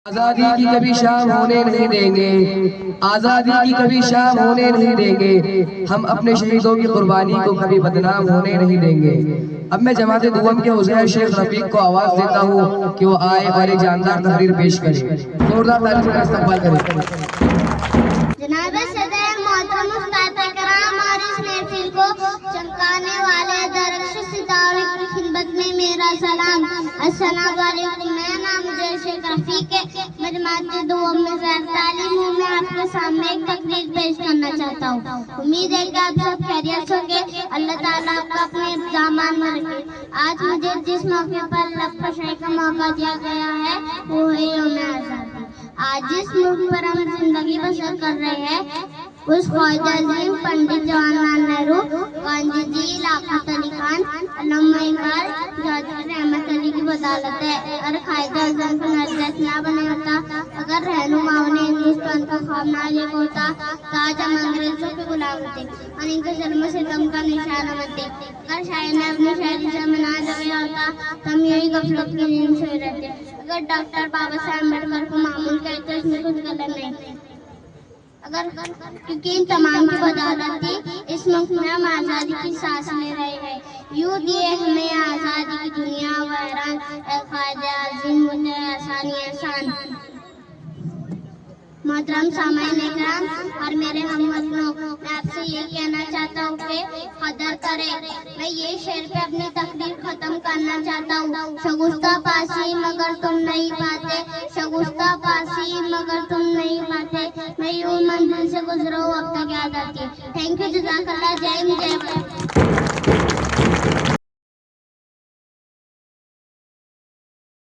آزادی کی کبھی شام ہونے نہیں دیں گے، آزادی کی کبھی شام ہونے نہیں دیں گے، ہم اپنے شہیدوں کی قربانی کو کبھی بدنام ہونے نہیں دیں گے۔ اب میں جماعت دوم کے عزیر شیخ رفیق کو آواز دیتا ہوں کہ وہ آئے اور ایک جاندار تقریر پیش کرے۔ زوردار تعریف کا استقبال کریں۔ جناب صدر محترم استاد کرام اور اس محفل کو چمکانے والے درخش ستارے کی خدمت میں میرا سلام۔ السلام علیکم۔ میرا نام عزیر شیخ رفیق ہے، میں جماعت دوم میں زیر تعلیم ہوں۔ میں آپ کے سامنے ایک تقریر پیش کرنا چاہتا ہوں۔ امید ہے کہ آپ سب خیریت سے ہوں گے۔ اللہ تعالیٰ آپ کو اپنے دامان میں رکھے۔ آج مجھے جس موقع پر لب کشائی کا موقع دیا گیا ہے وہ ہے یوم آزادی۔ آج جس ملک پر ہم زندگی بسر کر رہے ہیں اس قائد عظیم پنڈت جواہر لال نہرو، گاندھی جی، لیاقت علی خان، علامہ اقبال، جواہر رحمت علی کی بدولت ہے۔ اگر قائد اعظم کو نرجس نہ بنے ہوتا، اگر رہنماؤں نے ہندوستان کا خواب نہ دیکھا ہوتا تو آج ہم انگریزوں کے غلام ہوتے اور ان کے ظلم و ستم کا نشانہ بنتے۔ اگر شاعر نے اپنی شاعری سے مناظ لگایا ہوتا تو ہم یہی غفلت کی نیند سوئے رہتے۔ اگر ڈاکٹر بابا صاحب امبیڈکر کو معمول کہتے اس میں کچھ غلط نہیں، کیونکہ ان تمام کی بدولت تھی اس ملک میں ہم آزادی کی سانس لے رہے ہیں۔ یوں دیے ہمیں آزادی کی دنیا و حیران، اے قائد عظیم ہوتے احسان احسان۔ محترم سامعین اکرام اور میرے ہم وطنوں، میں آپ سے یہ کہنا چاہتا ہوں کہ قدر کریں۔ میں یہ شعر پہ اپنی تقریر ختم کرنا چاہتا ہوں۔ شگفتہ پاسی مگر تم نہیں پاتے، شگفتہ پاسی مگر تم نہیں پاتے، میں یوں منزل سے گزرا ہوں اب تک یاد آتی ہے۔ تھینک یو، جزاک اللہ، جے ہند، جے بھارت۔